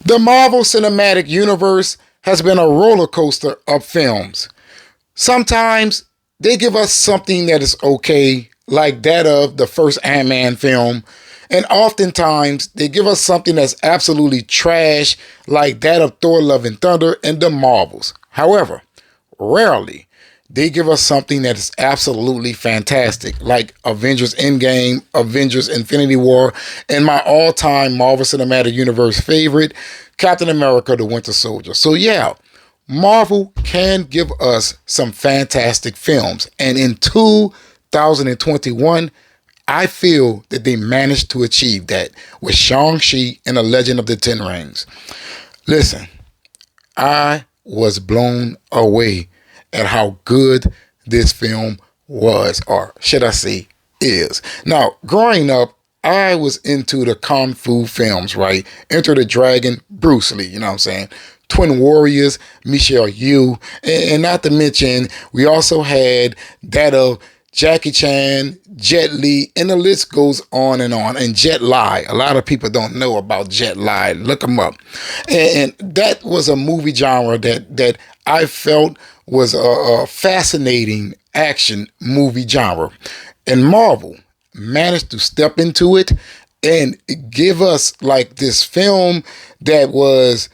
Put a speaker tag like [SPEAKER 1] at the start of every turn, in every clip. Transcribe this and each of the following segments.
[SPEAKER 1] The Marvel Cinematic Universe has been a roller coaster of films. Sometimes they give us something that is okay, like that of the first Ant-Man film, and oftentimes they give us something that's absolutely trash, like that of Thor Love and Thunder and the Marvels. However, rarely they give us something that is absolutely fantastic, like Avengers Endgame, Avengers Infinity War, and my all-time Marvel Cinematic Universe favorite, Captain America the Winter Soldier. So yeah, Marvel can give us some fantastic films. And in 2021, I feel that they managed to achieve that with Shang-Chi and the Legend of the Ten Rings. Listen, I was blown away at how good this film was, or should I say, is. Now, growing up, I was into the Kung Fu films, right? Enter the Dragon, Bruce Lee, you know what I'm saying? Twin Warriors, Michelle Yeoh, and not to mention, we also had that of Jackie Chan, Jet Li, and the list goes on and on. And Jet Li, a lot of people don't know about Jet Li. Look him up. And that was a movie genre that I felt was a fascinating action movie genre. And Marvel managed to step into it and give us like this film that was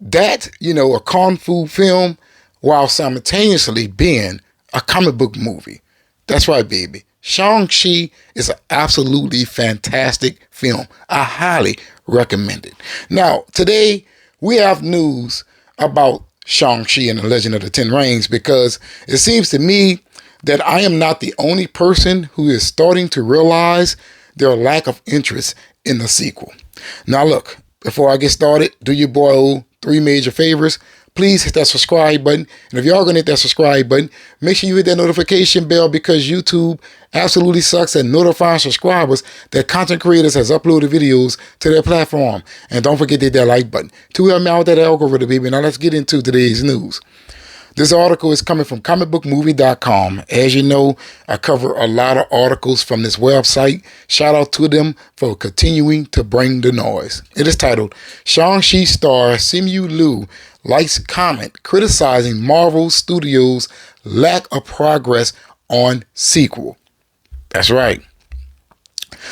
[SPEAKER 1] a kung fu film while simultaneously being a comic book movie. That's right, baby. Shang-Chi is an absolutely fantastic film. I highly recommend it. Now, today we have news about Shang-Chi and the Legend of the Ten Rings because it seems to me that I am not the only person who is starting to realize their lack of interest in the sequel. Now, look, before I get started, do your boy three major favors. Please hit that subscribe button. And if y'all gonna hit that subscribe button, make sure you hit that notification bell because YouTube absolutely sucks at notifying subscribers that content creators has uploaded videos to their platform. And don't forget to hit that like button to help me out with that algorithm, baby. Now let's get into today's news. This article is coming from comicbookmovie.com. As you know, I cover a lot of articles from this website. Shout out to them for continuing to bring the noise. It is titled, Shang-Chi star Simu Liu likes comment criticizing Marvel Studios' lack of progress on sequel. That's right.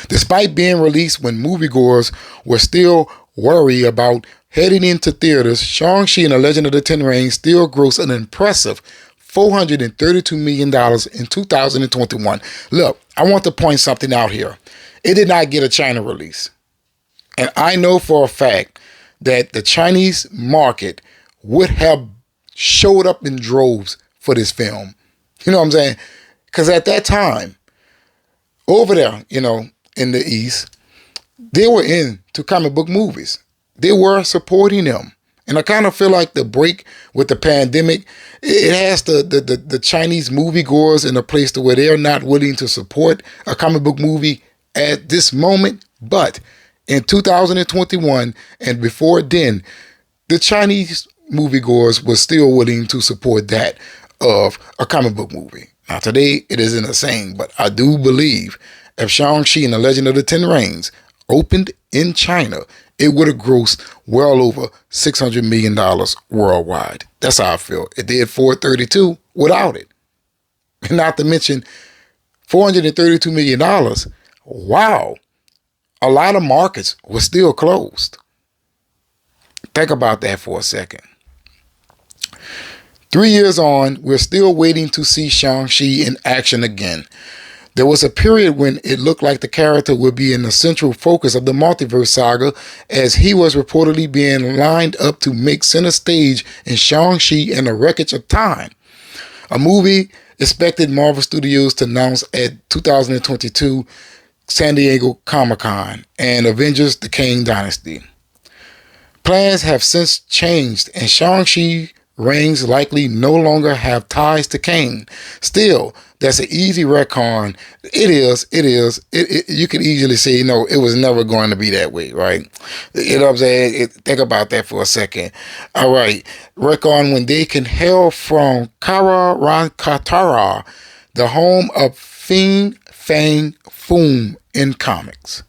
[SPEAKER 1] Despite being released when moviegoers were still worried about heading into theaters, Shang-Chi and the Legend of the Ten Rings still grossed an impressive $432 million in 2021. Look, I want to point something out here. It did not get a China release. And I know for a fact that the Chinese market would have showed up in droves for this film. You know what I'm saying? Because at that time, over there, in the East, they were into comic book movies. They were supporting them. And I kind of feel like the break with the pandemic, it has the Chinese moviegoers in a place to where they're not willing to support a comic book movie at this moment. But in 2021 and before then, the Chinese moviegoers were still willing to support that of a comic book movie. Now today it isn't the same, but I do believe if Shang-Chi and the Legend of the Ten Rings opened in China, it would have grossed well over $600 million worldwide. That's how I feel. It did 432 without it. And not to mention $432 million. Wow. A lot of markets were still closed. Think about that for a second. 3 years on, we're still waiting to see Shang-Chi in action again. There was a period when it looked like the character would be in the central focus of the multiverse saga, as he was reportedly being lined up to make center stage in Shang-Chi and the Wreckage of Time, a movie expected Marvel Studios to announce at 2022 San Diego Comic-Con and Avengers: The Kang Dynasty. Plans have since changed, and Shang-Chi rings likely no longer have ties to Kang. Still, that's an easy retcon. It is. You could easily say, it was never going to be that way, right? You know what I'm saying? Think about that for a second. All right. Retcon when they can hail from Kara Rankatara, the home of Fin Fang Foom in comics.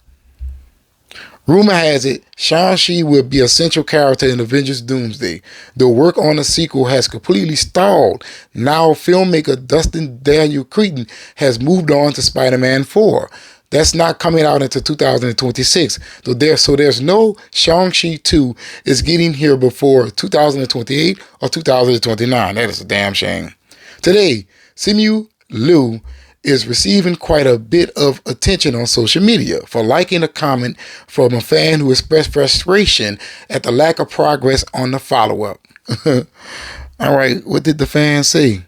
[SPEAKER 1] Rumor has it Shang-Chi will be a central character in Avengers Doomsday. The work on the sequel has completely stalled. Now filmmaker Dustin Daniel Cretton has moved on to Spider-Man 4. That's not coming out until 2026. So there's no Shang-Chi 2 is getting here before 2028 or 2029. That is a damn shame. Today, Simu Liu is receiving quite a bit of attention on social media for liking a comment from a fan who expressed frustration at the lack of progress on the follow-up. All right, what did the fan say?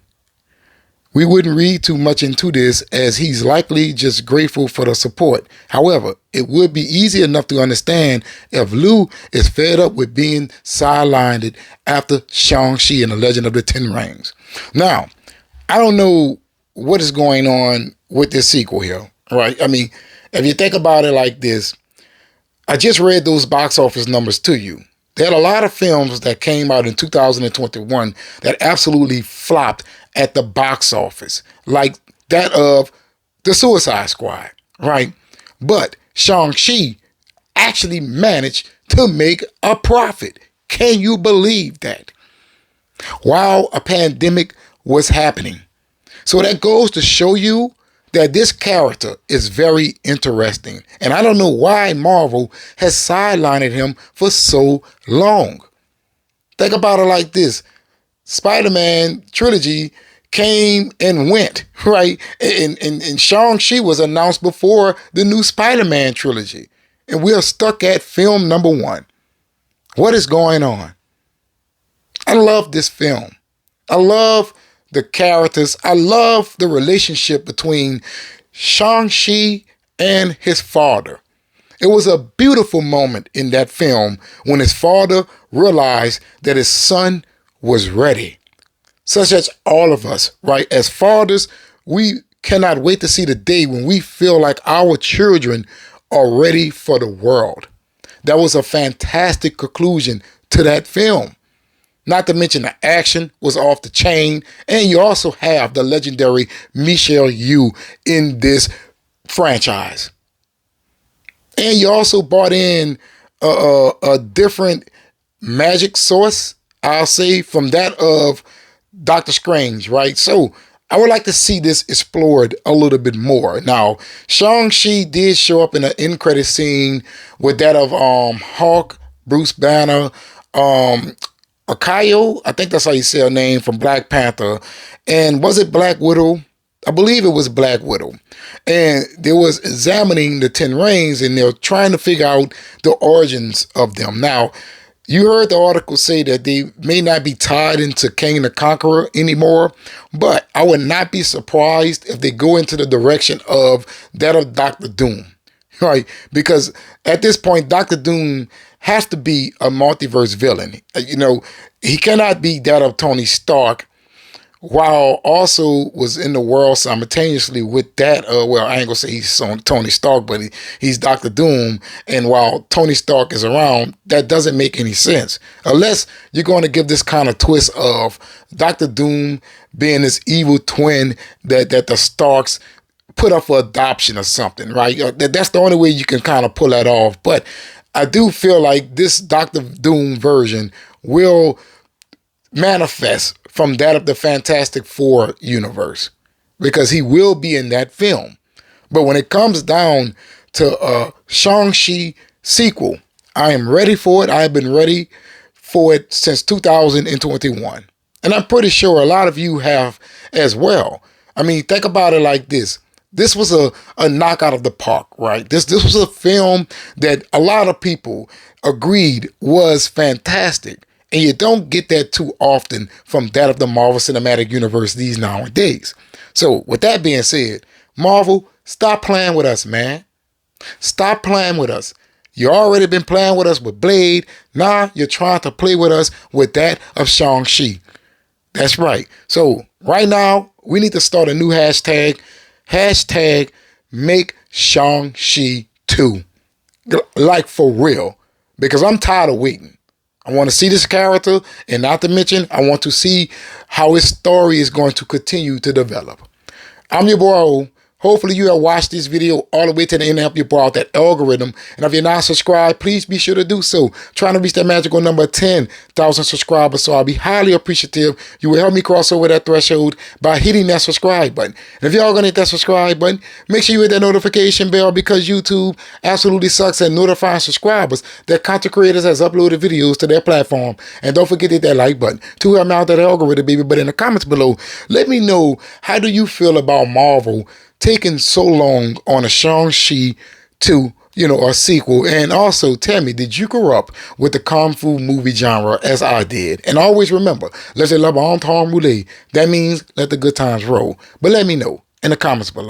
[SPEAKER 1] We wouldn't read too much into this as he's likely just grateful for the support. However, it would be easy enough to understand if Liu is fed up with being sidelined after Shang-Chi and the Legend of the Ten Rings. Now, I don't know what is going on with this sequel here, right? I mean, if you think about it like this, I just read those box office numbers to you. There are a lot of films that came out in 2021 that absolutely flopped at the box office, like that of The Suicide Squad, right? But Shang-Chi actually managed to make a profit. Can you believe that? While a pandemic was happening. So that goes to show you that this character is very interesting. And I don't know why Marvel has sidelined him for so long. Think about it like this. Spider-Man trilogy came and went, right? And Shang-Chi was announced before the new Spider-Man trilogy. And we're stuck at film number 1. What is going on? I love this film. I love the characters. I love the relationship between Shang-Chi and his father. It was a beautiful moment in that film when his father realized that his son was ready. Such as all of us, right? As fathers, we cannot wait to see the day when we feel like our children are ready for the world. That was a fantastic conclusion to that film. Not to mention the action was off the chain. And you also have the legendary Michelle Yeoh in this franchise. And you also brought in a different magic source, I'll say, from that of Doctor Strange, right? So I would like to see this explored a little bit more. Now, Shang-Chi did show up in an end credit scene with that of Hulk, Bruce Banner, Akayo, I think that's how you say her name, from Black Panther. And was it Black Widow? I believe it was Black Widow. And they was examining the Ten Rings and they're trying to figure out the origins of them. Now, you heard the article say that they may not be tied into King the Conqueror anymore, but I would not be surprised if they go into the direction of that of Doctor Doom, right? Because at this point, Doctor Doom has to be a multiverse villain. You know, he cannot be that of Tony Stark, while also was in the world simultaneously with that. Well, I ain't gonna say he's Tony Stark, but he's Doctor Doom. And while Tony Stark is around, that doesn't make any sense. Unless you're going to give this kind of twist of Doctor Doom being this evil twin that the Starks put up for adoption or something, right? That's the only way you can kind of pull that off. But I do feel like this Doctor Doom version will manifest from that of the Fantastic Four universe, because he will be in that film. But when it comes down to a Shang-Chi sequel, I am ready for it. I have been ready for it since 2021. And I'm pretty sure a lot of you have as well. I mean, think about it like this. This was a knockout of the park, right? This was a film that a lot of people agreed was fantastic. And you don't get that too often from that of the Marvel Cinematic Universe these nowadays. So with that being said, Marvel, stop playing with us, man. Stop playing with us. You already been playing with us with Blade. Now you're trying to play with us with that of Shang-Chi. That's right. So right now, we need to start a new hashtag. Hashtag make Shang-Chi 2. Like for real. Because I'm tired of waiting. I want to see this character, and not to mention, I want to see how his story is going to continue to develop. I'm your boy O. Hopefully you have watched this video all the way to the end and help you blow out that algorithm. And if you're not subscribed, please be sure to do so. Trying to reach that magical number of 10,000 subscribers. So I'll be highly appreciative. You will help me cross over that threshold by hitting that subscribe button. And if y'all gonna hit that subscribe button, make sure you hit that notification bell, because YouTube absolutely sucks at notifying subscribers that content creators has uploaded videos to their platform. And don't forget to hit that like button to help me out that algorithm, baby. But in the comments below, let me know, how do you feel about Marvel taking so long on a Shang-Chi 2, a sequel? And also tell me, did you grow up with the Kung Fu movie genre as I did? And always remember, let's say le bon temps roulé. That means let the good times roll. But let me know in the comments below.